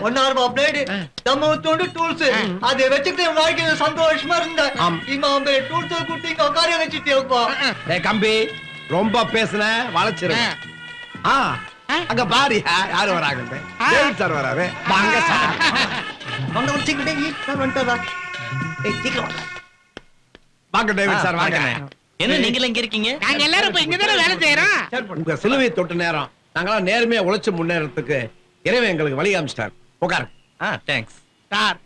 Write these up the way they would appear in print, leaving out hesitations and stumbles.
1 blade நம்ம tools அதை வச்சுக்கிட்டு வாழ்க்கையில சந்தோஷமா இருந்தேன். இங்க டூல்ஸ் குட்டிங்க உட்கார வச்சுட்டேப்பா. கம்பி ரொம்ப பேசுன வளைச்சிருவேன். அங்க பாரு யாரு வராங்க. சார் வராரு. வாங்க சார். வாங்க வந்துட்டா. வாங்க டேவிட் சார் வாங்க. என்ன நீங்க இங்க இருக்கீங்க? நாங்க எல்லாரும் இப்ப இங்க தான வேலை செய்யறோம். உங்க சிலுவை தொட்டு நேரம் நாங்களாம் நேர்மையா உழைச்சு முன்னேறதுக்கு இறைவன் எங்களுக்கு வழி காமிச்சிட்டார். உட்காரு. Thanks sir.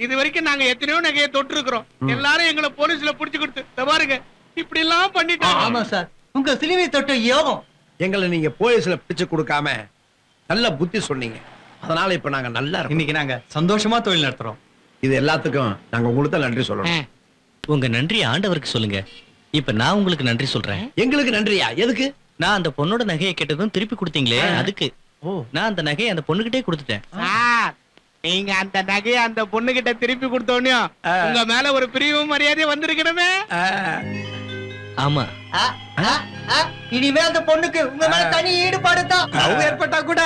இது வரைக்கும் நாங்க எத்தனையோ நகையை தொட்டு இருக்கிறோம். எல்லாரும் எங்களை போலீஸ்ல புடிச்சு கொடுத்து பாருங்க இப்படி எல்லாம் பண்ணிட்டாங்க. ஆமா சார், உங்க சிலுவை தொட்ட யோகம் எங்களை நீங்க போலீஸ்ல பிடிச்சு கொடுக்காம நல்ல புத்தி சொன்னீங்க. அதனால இப்ப நாங்க நல்லா இருக்கோம். இன்னைக்கு நாங்க சந்தோஷமா தொழில் நடத்துறோம். இது எல்லாத்துக்கும் நாங்க உங்களுக்கு தான் நன்றி சொல்லணும். உங்க நன்றி ஆண்டவருக்கு சொல்லுங்க. இப்ப நான் உங்களுக்கு நன்றி சொல்றேன். எங்களுக்கு நன்றியா? எதுக்கு? நான் அந்த பொண்ணோட நகையை கேட்டதும் திருப்பி கொடுத்தீங்களே அதுக்கு. நான் அந்த நகையை அந்த பொண்ணுகிட்டே கொடுத்துட்டேன். சார், நீங்க அந்த நகையை அந்த பொண்ணு கிட்ட திருப்பி கொடுத்தோன்னே உங்க மேல ஒரு பிரிவும் மரியாதையும் வந்திருக்கணுமே. ஆமா. இனிமே அந்த பொண்ணுக்கு உங்க மேல தனி ஈடுபாடு தான். லவ் ஏற்பட்டா கூட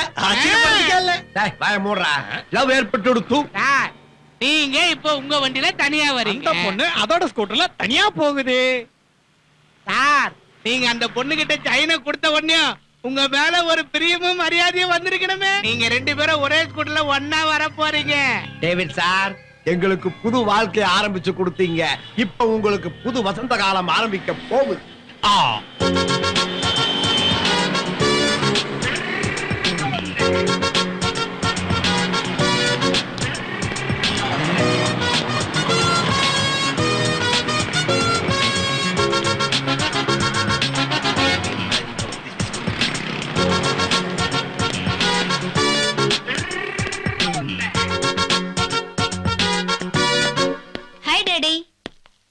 வாய மூடுறா. லவ் ஏற்பட்டு நீங்க இப்ப உங்க வண்டியில தனியா வரீங்க. அந்த பொண்ணு அதோட ஸ்கூட்டர்ல தனியா போகுது. சார், நீங்க அந்த பொண்ணு கிட்ட சைனை கொடுத்த உடனே உங்க மேல ஒரு பிரியமும் மரியாதையும் வந்திருக்கணுமே. நீங்க 2 பேரும் ஒரே ஸ்கூட்டர்ல ஒன்னா வர போறீங்க. டேவிட் சார், எங்களுக்கு புது வாழ்க்கையை ஆரம்பிச்சு கொடுத்தீங்க. இப்ப உங்களுக்கு புது வசந்த காலம் ஆரம்பிக்க போகுது.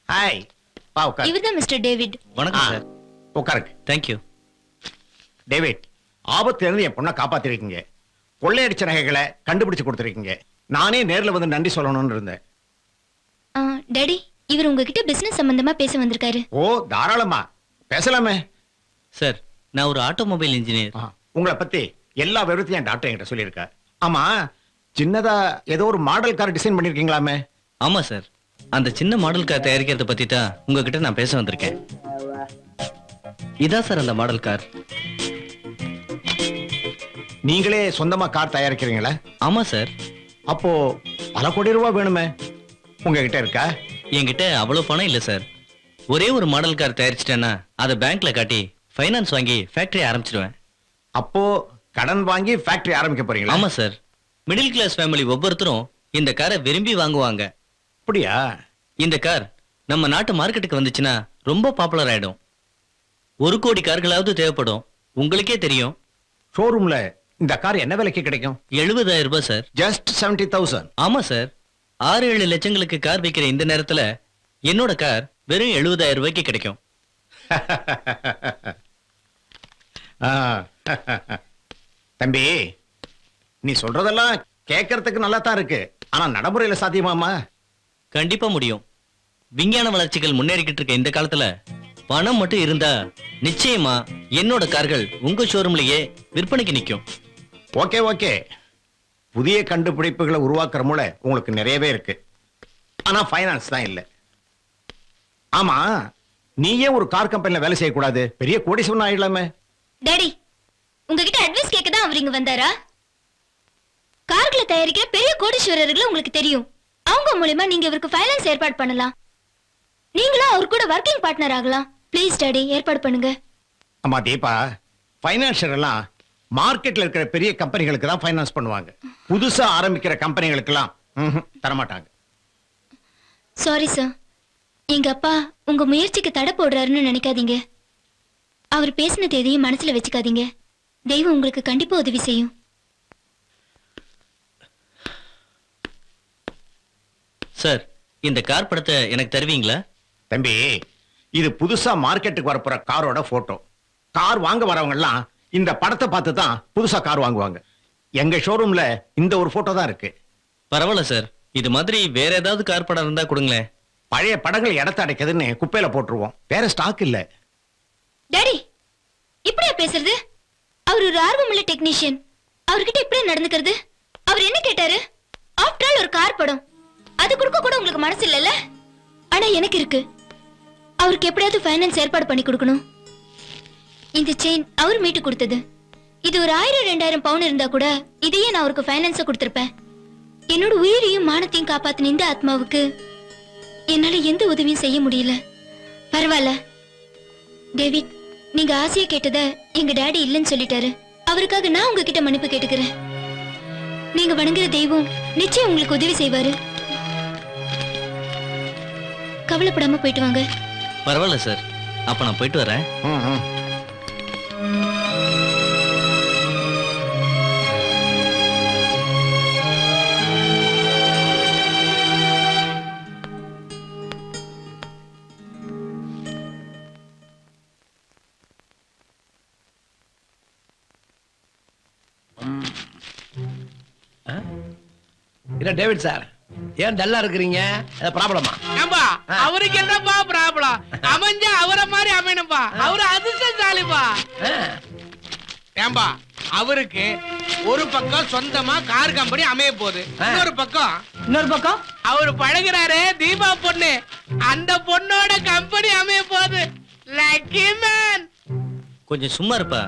ஹாய். இவர்தான் மிஸ்டர் டேவிட். வணக்கம் சார். உட்காருங்க. Thank you. டேவிட், ஆபத்துல இருந்து என் பொண்ணை காப்பாத்திருக்கீங்க. கொள்ளையடிச்ச நகைகளை கண்டுபிடிச்சு கொடுத்துருக்கீங்க. நானே நேர்ல வந்து நன்றி சொல்லணும்னு இருந்தேன். டாடி, இவர் உங்ககிட்ட பிசினஸ் சம்பந்தமா பேச வந்திருக்காரு. ஓ, தாராளமா பேசலாமே. சார், நான் ஒரு ஆட்டோமொபைல் இன்ஜினியர். உங்களை பத்தி எல்லா விவரத்தையும் என் டாக்டர் என்கிட்ட சொல்லியிருக்கா. ஆமா, சின்னதா ஏதோ ஒரு மாடல் கார் டிசைன் பண்ணிருக்கீங்களாமே? ஆமா சார், அந்த சின்ன மாடல் கார் தயாரிக்கிறத பத்தி தான் உங்ககிட்ட நான் பேச வந்திருக்கேன். இதான் சார் அந்த மாடல் கார். நீங்களே சொந்தமா கார் தயாரிக்கிறீங்களா? ஆமா சார். அப்போ பல கோடி ரூபாய் வேணுமே, உங்ககிட்ட இருக்கா? என்கிட்ட அவ்வளவு பணம் இல்ல சார். ஒரே ஒரு மாடல் கார் தயாரிச்சிட்டேன்னா அதை பேங்க்ல காட்டி ஃபைனான்ஸ் வாங்கி ஃபேக்டரி ஆரம்பிச்சிடுவேன். அப்போ கடன் வாங்கி ஃபேக்டரி ஆரம்பிக்க போறீங்களா? ஆமா சார். மிடில் கிளாஸ் ஃபேமிலி ஒவ்வொருத்தரும் இந்த காரை விரும்பி வாங்குவாங்க. அப்படியா? இந்த கார் நம்ம நாட்டு மார்க்கெட்டுக்கு வந்துச்சுன்னா ரொம்ப பாப்புலர் ஆயிடும். 1 கோடி கார்களாவது தேவைப்படும். உங்களுக்கே தெரியும். ஷோரூம்ல இந்த கார் என்ன விலைக்கு கிடைக்கும்? 70,000 ரூபாய் சார். ஜஸ்ட் 70,000. ஆமா சார். 6-7 லட்சங்களுக்கு கார் விற்கிற இந்த நேரத்துல என்னோட கார் வெறும் 70,000 ரூபாய்க்கு கிடைக்கும். தம்பி, நீ சொல்றதெல்லாம் கேட்கறதுக்கு நல்லா தான் இருக்கு. ஆனா நடைமுறையில சாத்தியமாமா? கண்டிப்பா முடியும். விஞ்ஞான வளர்ச்சிகள் முன்னேறிக்கிட்டு இருக்க இந்த காலத்துல பணம் மட்டும் இருந்தா நிச்சயமா என்னோட கார்கள் உங்க ஷோரூம்லயே விற்பனைக்கு நிக்கும். Okay okay. புதிய கண்டுபிடிப்புகளை உருவாக்குற மூளை உங்களுக்கு நிறையவே இருக்கு. ஆனா ஃபைனான்ஸ் தான் இல்ல. ஆமா, நீயே ஒரு கார் கம்பெனில வேலை செய்யக்கூடாது? பெரிய கோடீஸ்வரன் ஆயிடலாமே. டாடி, உங்ககிட்ட அட்வைஸ் கேட்க தான் அவர் இங்க வந்தாரா? கார்களை தயாரிக்கிற பெரிய கோடீஸ்வரர்கள் உங்களுக்கு தெரியும். அவங்க மூலமா நீங்க இவருக்கு ஃபைனான்ஸ் ஏற்பாடு பண்ணலாம். நீங்களும் அவர் கூட வர்க்கிங் பார்ட்னர் ஆகலாம். ப்ளீஸ் டாடி, ஏற்பாடு பண்ணுங்க. அம்மா தீபா, ஃபைனான்ஷியர் எல்லாம் மார்க்கெட்ல இருக்கிற பெரிய கம்பெனிகளுக்கு தான் ஃபைனான்ஸ் பண்ணுவாங்க. புதுசா ஆரம்பிக்கிற கம்பெனிகளுக்கு எல்லாம் தரமாட்டாங்க. Sorry sir. எங்க அப்பா உங்க முயற்சிக்கு தடை போடுறாருன்னு நினைக்காதீங்க. அவர் பேசின தேதியை மனசுல வச்சுக்காதீங்க. தெய்வம் உங்களுக்கு கண்டிப்பா உதவி செய்யும். சார், இந்த கார் படத்தை எனக்கு தருவீங்களா? தம்பி, இது புதுசா மார்க்கெட்டுக்கு வரப்போற காரோட போட்டோ. கார் வாங்க வரவங்க எல்லாம் இந்த படத்தை பார்த்து தான் புதுசா கார் வாங்குவாங்க. எங்க ஷோரூம்ல இந்த ஒரு போட்டோ தான் இருக்கு. பரவாயில்ல சார், இது மாதிரி வேற ஏதாவது கார் படம் இருந்தா கொடுங்களேன். பழைய படங்கள் இடத்த அடைக்குதுன்னு குப்பையில போட்டுருவோம். வேற ஸ்டாக் இல்ல. டாடி, இப்படியா பேசுறது? அவர் ஒரு ஆர்வமுள்ள டெக்னீஷியன். அவர்கிட்ட இப்படியே நடந்துக்கிறது? அவர் என்ன கேட்டாரு? ஆஃப்டர் ஆல் ஒரு கார் படம், அது கொடுக்க கூட உங்களுக்கு மனசு இல்லைல்ல? ஆனா எனக்கு இருக்கு. அவருக்கு எப்படியாவது ஃபைனான்ஸ் ஏற்பாடு பண்ணி கொடுக்கணும். இந்த செயின் அவர் மீட்டு கொடுத்தது. இது ஒரு 1000-2000 பவுன் இருந்தா கூட இதையே நான் அவருக்கு ஃபைனான்ஸா கொடுத்திருப்பேன். என்னோட உயிரையும் மானத்தையும் காப்பாத்தின இந்த ஆத்மாவுக்கு என்னால எந்த உதவியும் செய்ய முடியல. பரவாயில்ல டேவிட், நீங்க ஆசையை கேட்டத எங்க டாடி இல்லைன்னு சொல்லிட்டாரு. அவருக்காக நான் உங்ககிட்ட மன்னிப்பு கேட்டுக்கிறேன். நீங்க வணங்குற தெய்வம் நிச்சயம் உங்களுக்கு உதவி செய்வாரு. கவலைப்படாம போயிட்டு வாங்க. பரவாயில்ல சார், அப்ப நான் போயிட்டு வரேன். டேவிட் சார், ஏன் டல்லா இருக்கிறீங்க? ப்ராப்ளமா? ஏம்பா, அவருக்கு என்னப்பா ப்ராப்ளம்? அமைஞ்சா அவரை மாதிரி அமையணும்பா. அவரு அதிர்ஷ்டசாலிப்பா. ஏம்பா, அவருக்கு ஒரு பக்கம் சொந்தமா கார் கம்பெனி அமைய போகுது, இன்னொரு பக்கம் அவரு பழகுறாரு தீபா பொண்ணு, அந்த பொண்ணோட கம்பெனி அமைய போகுது. Lucky man. கொஞ்சம் சும்மா இருப்பா.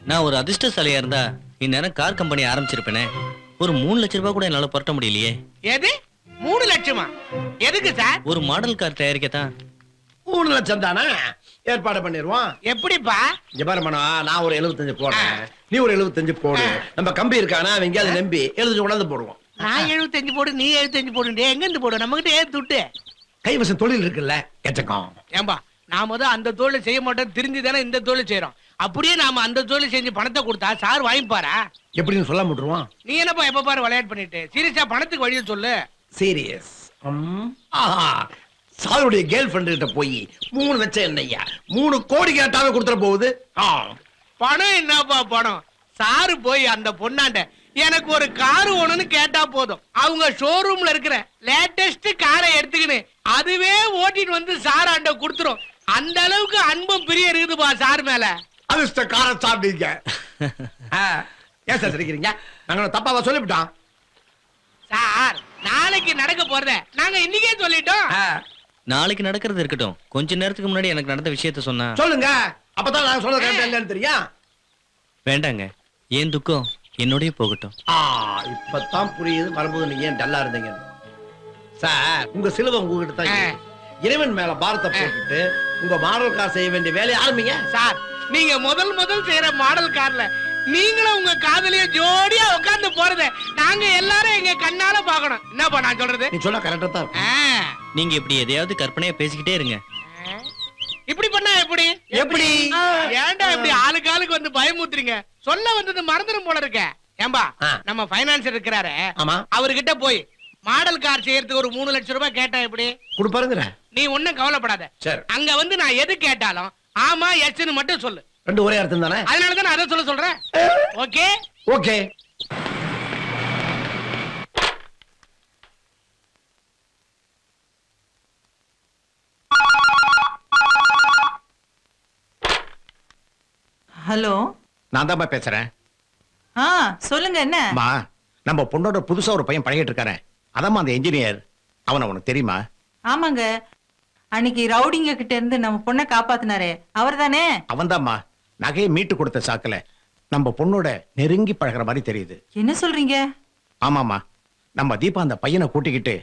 நான் ஒரு அதிர்ஷ்டசாலியா இருந்தா இந்நேரம் கார் கம்பெனி ஆரம்பிச்சிருப்பேனே. ஒரு 3 லட்சம் ரூபாய் கூட என்னால புரட்ட முடியலையே. எது 3 லட்சமா? எதுக்கு சார்? ஒரு மாடல் கார் தயாரிக்கத்தான். 3 லட்சம் தானே, ஏற்பாடு பண்ணிடுவோம். எப்படிப்பா? இங்க பாரு மனோ, நான் ஒரு 75 போடுறேன், நீ ஒரு 75 போடு. நம்ம கம்பி இருக்கானா அவங்க அதை நம்பி 75 கொண்டாந்து போடுவோம். நான் 75 போடு, நீ 75 போடு. எங்க இருந்து போடு? நம்ம கிட்ட ஏன் துட்டு? கைவசம் தொழில் இருக்குல்ல, எச்சக்கம். ஏம்பா, நாம தான் அந்த தொழில் செய்ய மாட்டோம், தெரிஞ்சு தானே இந்த தொழில் செய்யறோம். அப்படியே நாம அந்த தொழில் செஞ்சு பணத்தை கொடுத்தா சார் வாங்கிப்பாரா? எப்படின்னு சொல்ல முட்டுருவோம். நீ என்னப்பா எப்ப பாரு விளையாட்டு பண்ணிட்டு? சீரியஸா பணத்துக்கு வழியை சொல்லு. சீரியஸ். சாருடைய கேர்ள் ஃபிரெண்ட் கிட்ட போய் 3 லட்சம் என்னையா 3 கோடி கேட்டாவே கொடுத்துட போகுது. பணம் என்னப்பா பணம்? சாரு போய் அந்த பொண்ணாண்ட எனக்கு ஒரு கார் வேணும்னு கேட்டா போதும், அவங்க ஷோரூம்ல இருக்கிற லேட்டஸ்ட் காரை எடுத்துக்கின்னு அதுவே ஓட்டிட்டு வந்து சாராண்ட கொடுத்துரும். அந்த அளவுக்கு அன்பும் பிரிய இருக்குதுப்பா சார் மேல. அதிர்ஷ்ட காரை சாப்பிட்டீங்க. ஏன் சார் சிரிக்கிறீங்க? நாங்க தப்பாவா சொல்லிவிட்டோம் சார்? நாளைக்கு நடக்க போறத நாங்க இன்னைக்கே சொல்லிட்டோம். நாளைக்கு நடக்கிறது இருக்கட்டும், கொஞ்ச நேரத்துக்கு முன்னாடி எனக்கு நடந்த விஷயத்த சொன்னா சொல்லுங்க. அப்பதான் நான் சொல்றது கரெக்டா இல்லைன்னு தெரியும். வேண்டாங்க, ஏன் துக்கம் என்னோடய போகட்டும். இப்பதான் புரியுது வரும்போது நீங்க ஏன் டல்லா இருந்தீங்க. சார், உங்க சிலுவை உங்ககிட்ட தான். இறைவன் மேல பாரத்தை போட்டுட்டு உங்க மாடல் கார் செய்ய வேண்டிய வேலையை ஆரம்பிங்க. சார், நீங்க முதல் செய்யற மாடல் கார்ல நீங்களும் உங்க காதலிய ஜோடியா உட்கார்ந்து போறத நாங்க எல்லாரும் எங்க கண்ணால பாக்கணும். என்னப்பா நான் சொல்றது? நீ சொல்ல கரெக்டா தான். நீங்க இப்படி எதையாவது கற்பனையா பேசிக்கிட்டே இருங்க. இப்படி பண்ணா எப்படி? எப்படி? ஏன்டா இப்படி ஆளுக்கு ஆளுக்கு வந்து பயமுத்துறீங்க? சொல்ல வந்தது மறந்துடும் போல இருக்க. ஏம்பா, நம்ம பைனான்சர் இருக்கிறாரு, அவர்கிட்ட போய் மாடல் கார் செய்யறதுக்கு ஒரு 3 லட்சம் ரூபாய் கேட்டா எப்படி கொடுப்பாருங்க? நீ ஒண்ணும் கவலைப்படாத. அங்க வந்து நான் எது கேட்டாலும் ஆமா எஸ்ன்னு மட்டும் சொல்லு. ரெண்டு ஒரே அர்த்தம் தானே? அதனாலதான் நான் அதை சொல்றேன். Okay okay. ஹலோ, நான் தான் பேசுறேன். சொல்லுங்க. என்ன? நம்ம பொண்ணோட புதுசா ஒரு பையன் பழகிட்டு இருக்காரு. அதாம்மா அந்த இன்ஜினியர். அவனை உனக்கு தெரியுமா? ஆமாங்க, அன்னைக்கு ரவுடிங்க கிட்ட இருந்து நம்ம பொண்ணை காப்பாத்தினாரே, அவர் தானே? அவன் தான்மா. நகையை மீட்டு கொடுத்த சாக்குல நம்ம பொண்ணோட நெருங்கி பழகிற மாதிரி தெரியுது. என்ன சொல்றீங்க? ஆமாமா, நம்ம தீபா அந்த பையனை கூட்டிக்கிட்டு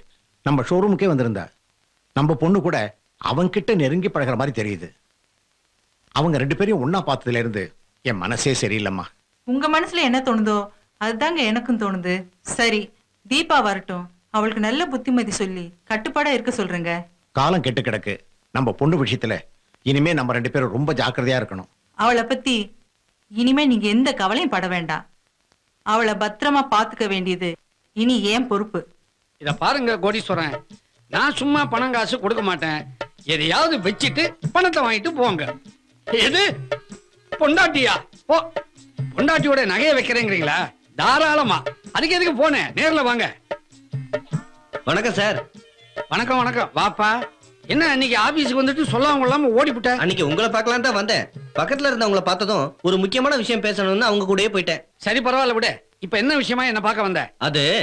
நம்ம ஷோரூமுக்கே வந்திருந்தா. நம்ம பொண்ணு கூட அவன்கிட்ட நெருங்கி பழகிற மாதிரி தெரியுது. அவங்க 2 பேரையும் ஒன்னா பார்த்ததுல இருந்து என் மனசே சரியில்லைம்மா. உங்க மனசுல என்ன தோணுதோ அதுதாங்க எனக்கும் தோணுது. சரி, தீபா வரட்டும், அவளுக்கு நல்ல புத்திமதி சொல்லி கட்டுப்பாடா இருக்க சொல்றேங்க. காலம் கெட்டு கிடக்கு. நம்ம பொண்ணு விஷயத்துல இனிமே நம்ம 2 பேரும் ரொம்ப ஜாக்கிரதையா இருக்கணும். அவளை பத்தி இனிமே நீங்க எந்த கவலையும் பட வேண்டாம். அவளை பத்திரமா பாத்துக்க வேண்டியது இனி ஏன் பொறுப்பு. இத பாருங்க கோடீஸ்வரன், நான் சும்மா பணம் காசு கொடுக்க மாட்டேன். எதையாவது வச்சிட்டு பணத்தை வாங்கிட்டு போங்க. எது பொண்டாட்டியா? ஓ, பொண்டாட்டியோட நகையை வைக்கிறேங்கிறீங்களா? தாராளமா. அதுக்கு எதுக்கு போனேன், நேர்ல வாங்க. வணக்கம் சார். வணக்கம் வணக்கம். வாப்பா, என்ன அன்னைக்கு ஆபீஸ்க்கு வந்துட்டு சொல்லாம கொள்ளாம ஓடிவிட்ட? அன்னைக்கு உங்களை பார்க்கலாம் தான் வந்தேன். பக்கத்துல இருந்தவங்களை பார்த்ததும் ஒரு முக்கியமான விஷயம் பேசணும்னு அவங்க கூடயே போயிட்டேன். சரி, பரவாயில்ல விட. இப்ப என்ன விஷயமா என்ன பார்க்க வந்த? அது